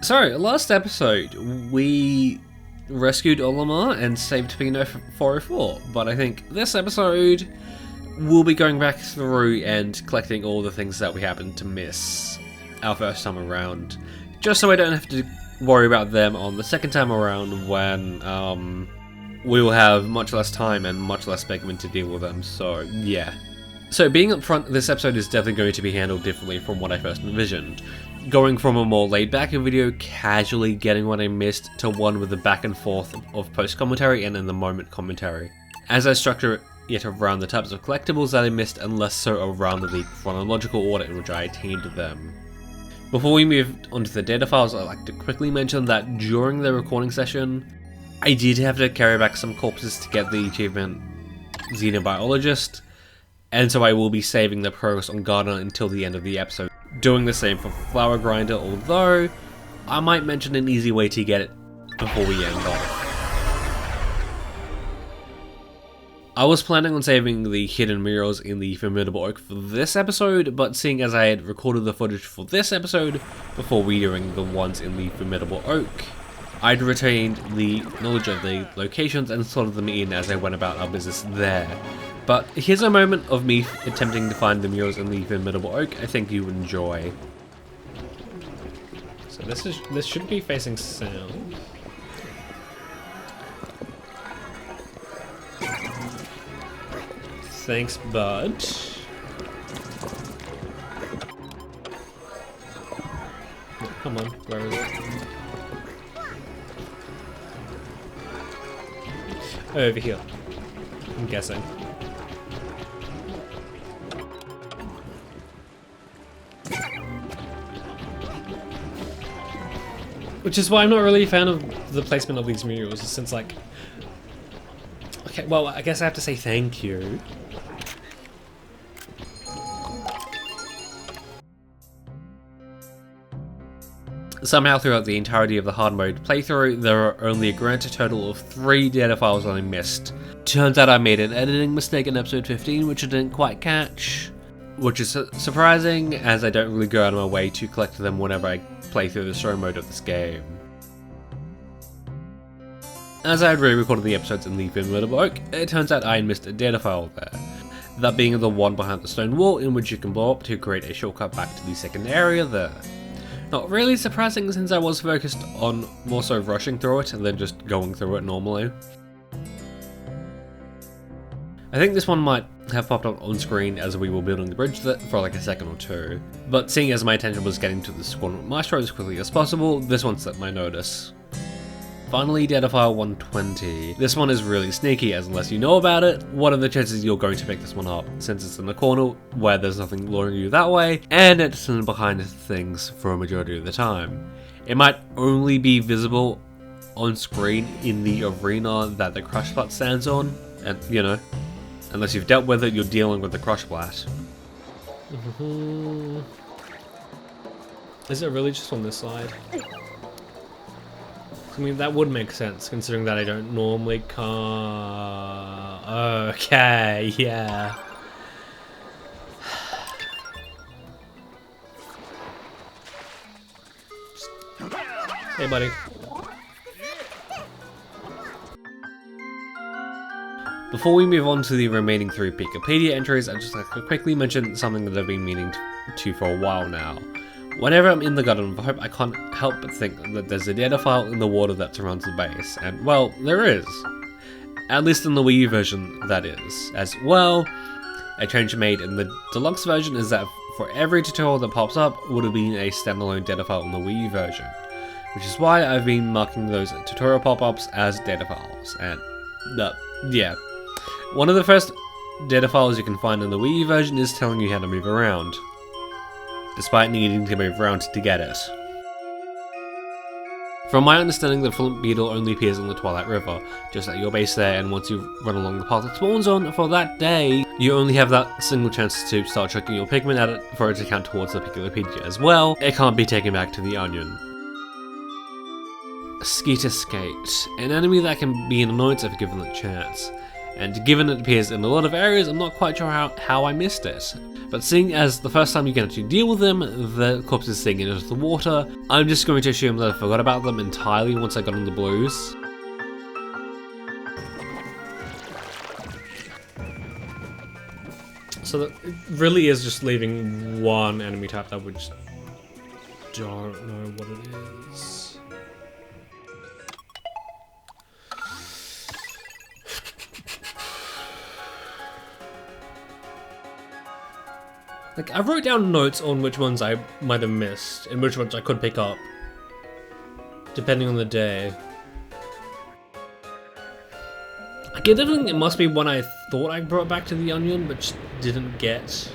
So, last episode, we rescued Olimar and saved Pino 404, but I think this episode, we'll be going back through and collecting all the things that we happened to miss our first time around, just so I don't have to worry about them on the second time around when we will have much less time and much less Pikmin to deal with them, so yeah. So being up front, this episode is definitely going to be handled differently from what I first envisioned. Going from a more laid-back video, casually getting what I missed, to one with the back and forth of post-commentary and in-the-moment commentary, as I structure it around the types of collectibles that I missed and less so around the chronological order in which I attained them. Before we move on to the data files, I'd like to quickly mention that during the recording session, I did have to carry back some corpses to get the achievement Xenobiologist, and so I will be saving the progress on Gardener until the end of the episode. Doing the same for Flower Grinder, although I might mention an easy way to get it before we end off. I was planning on saving the hidden murals in the Formidable Oak for this episode, but seeing as I had recorded the footage for this episode before redoing the ones in the Formidable Oak, I'd retained the knowledge of the locations and slotted them in as I went about our business there. But here's a moment of me attempting to find the murals in the Formidable Oak I think you would enjoy. So this should be facing south. Thanks, bud. Oh, come on, where is it? Over here, I'm guessing. Which is why I'm not really a fan of the placement of these murals, since like... Okay, well, I guess I have to say thank you. Somehow throughout the entirety of the hard mode playthrough, there are only a granted total of 3 data files that I missed. Turns out I made an editing mistake in episode 15 which I didn't quite catch. Which is surprising, as I don't really go out of my way to collect them whenever I play through the story mode of this game. As I had re-recorded the episodes in the Formidable Oak, it turns out I had missed a data file there. That being the one behind the stone wall in which you can blow up to create a shortcut back to the second area there. Not really surprising since I was focused on more so rushing through it than just going through it normally. I think this one might have popped up on screen as we were building the bridge for like a second or two, but seeing as my attention was getting to the Squadron Maestro as quickly as possible, this one slipped my notice. Finally, data file 120. This one is really sneaky, as unless you know about it, what are the chances you're going to pick this one up, since it's in the corner where there's nothing luring you that way, and it's in behind things for a majority of the time. It might only be visible on screen in the arena that the crush spot stands on, and you know, unless you've dealt with it, you're dealing with the crush splat. Is it really just on this side? I mean, that would make sense, considering that I don't normally Okay, yeah. Hey, buddy. Before we move on to the remaining 3 Piklopedia entries, I'd just like to quickly mention something that I've been meaning to for a while now. Whenever I'm in the Garden of Hope, I can't help but think that there's a data file in the water that surrounds the base, and well, there is. At least in the Wii U version, that is. As well, a change made in the Deluxe version is that for every tutorial that pops up would have been a standalone data file in the Wii U version, which is why I've been marking those tutorial pop-ups as data files, and yeah. One of the first data files you can find in the Wii U version is telling you how to move around, despite needing to move around to get it. From my understanding, the Flint Beetle only appears in the Twilight River, just at your base there, and once you run along the path it spawns on for that day, you only have that single chance to start chucking your Pikmin at it for it to count towards the Piklopedia as well. It can't be taken back to the Onion. Skeeter Skate, an enemy that can be an annoyance if given the chance. and given it appears in a lot of areas, I'm not quite sure how I missed it. But seeing as the first time you can actually deal with them, the corpses sinking into the water, I'm just going to assume that I forgot about them entirely once I got on the blues. So that it really is just leaving one enemy type that we just don't know what it is. Like, I wrote down notes on which ones I might have missed and which ones I could pick up, depending on the day. I get the feeling it must be one I thought I brought back to the onion, but just didn't get.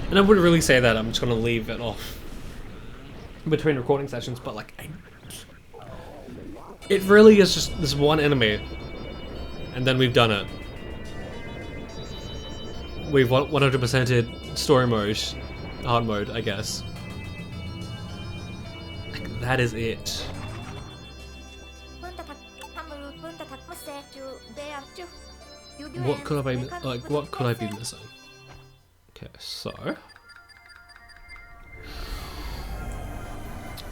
And I wouldn't really say that, I'm just gonna leave it off between recording sessions, but like, it really is just this one enemy, and then we've done it. We've 100%ed story mode, hard mode, I guess. Like, that is it. What could I be what could I be missing? Okay, so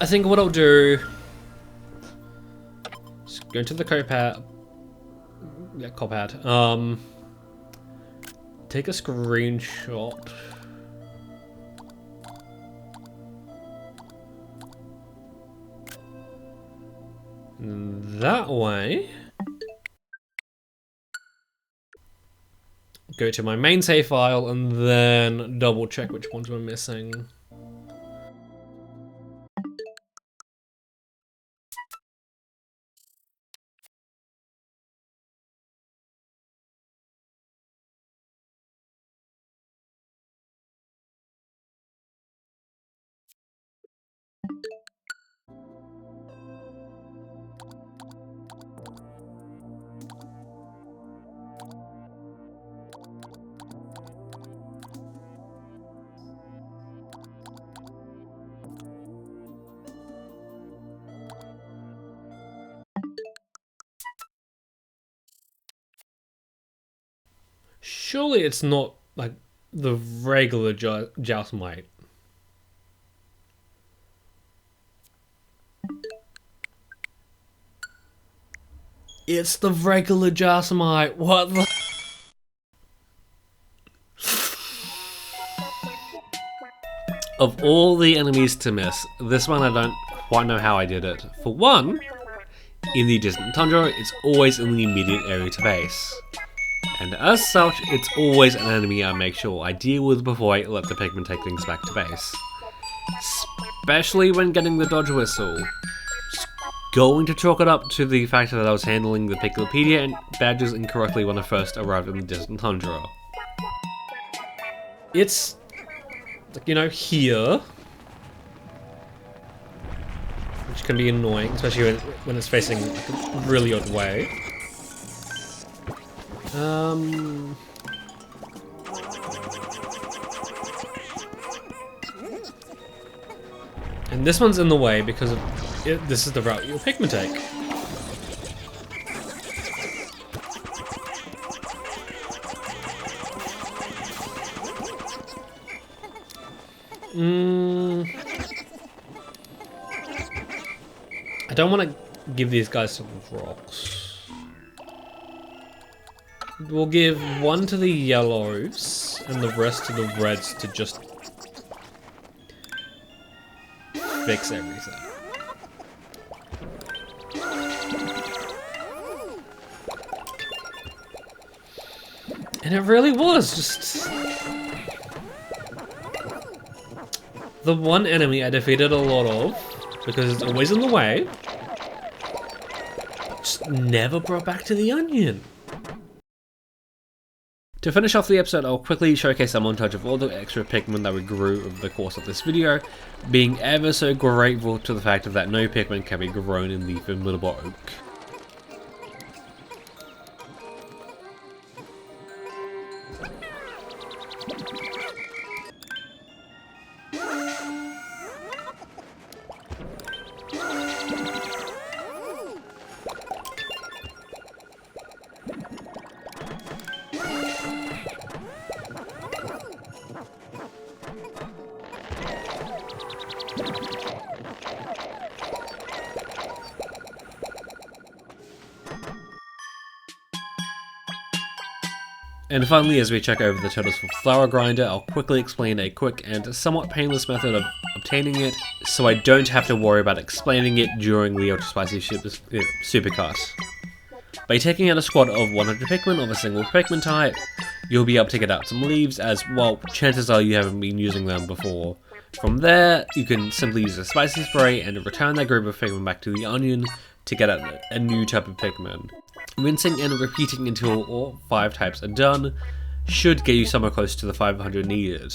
I think what I'll do is go into the copad. Yeah, copad. Take a screenshot. And that way, go to my main save file and then double check which ones we're missing. Surely it's not like the regular Jousmite. It's the regular Jousmite. What the? Of all the enemies to miss, this one I don't quite know how I did it. For one, in the distant tundra, it's always in the immediate area to base. And as such, it's always an enemy I make sure I deal with before I let the Pikmin take things back to base. Especially when getting the dodge whistle. Just going to chalk it up to the fact that I was handling the Piklopedia badges incorrectly when I first arrived in the distant tundra. It's, like, you know, here. Which can be annoying, especially when it's facing like a really odd way. And this one's in the way because of this is the route your Pikmin take. I don't want to give these guys some rocks. We'll give one to the yellows and the rest to the reds to just fix everything. And it really was just the one enemy I defeated a lot of because it's always in the way. Just never brought back to the onion. To finish off the episode, I'll quickly showcase a montage of all the extra Pikmin that we grew over the course of this video, being ever so grateful to the fact that no Pikmin can be grown in the formidable oak. And finally, as we check over the totals for Flower Grinder, I'll quickly explain a quick and somewhat painless method of obtaining it, so I don't have to worry about explaining it during the Ultra Spicy Supercut. By taking out a squad of 100 Pikmin of a single Pikmin type, you'll be able to get out some leaves, as well, chances are you haven't been using them before. From there, you can simply use a Spicy Spray and return that group of Pikmin back to the Onion to get out a new type of Pikmin. Rinsing and repeating until all 5 types are done should get you somewhere close to the 500 needed.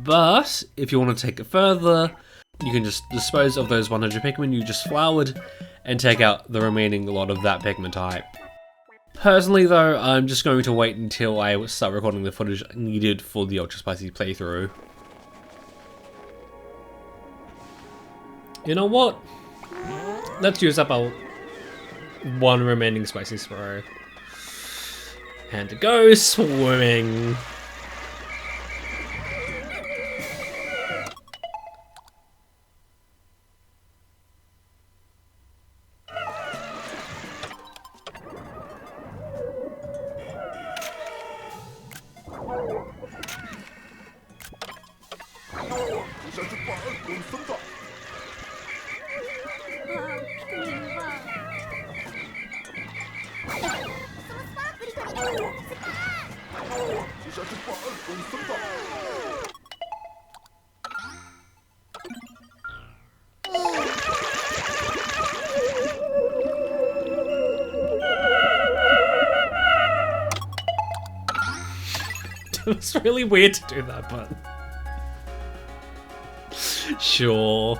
But, if you want to take it further, you can just dispose of those 100 Pikmin you just flowered and take out the remaining lot of that Pikmin type. Personally though, I'm just going to wait until I start recording the footage needed for the Ultra Spicy playthrough. You know what? Let's use up our 1 remaining Spicy Spray. And to go swimming. It was really weird to do that, but sure.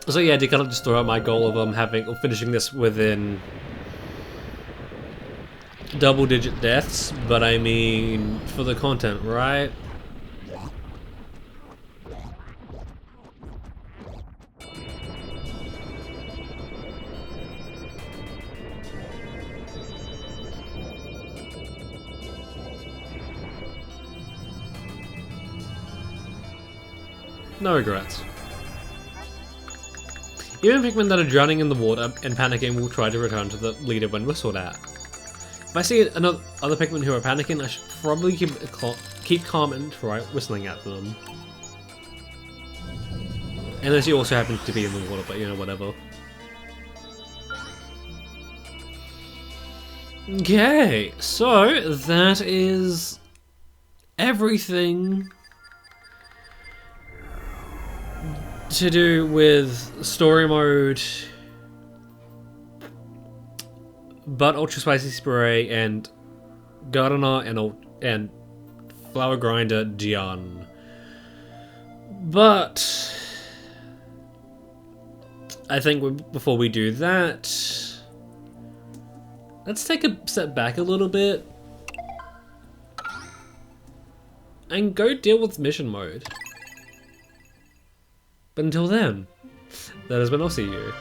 So yeah, to kind of just throw out my goal of finishing this within double-digit deaths, but I mean for the content, right? No regrets. Even Pikmin that are drowning in the water and panicking will try to return to the leader when whistled at. If I see other Pikmin who are panicking, I should probably keep calm and try whistling at them. Unless you also happen to be in the water, but you know, whatever. Okay, so that is everything to do with story mode, but Ultra Spicy Spray and Gardener and Flower Grinder done. But I think before we do that, let's take a step back a little bit and go deal with mission mode. But until then, that has been, I'll see you.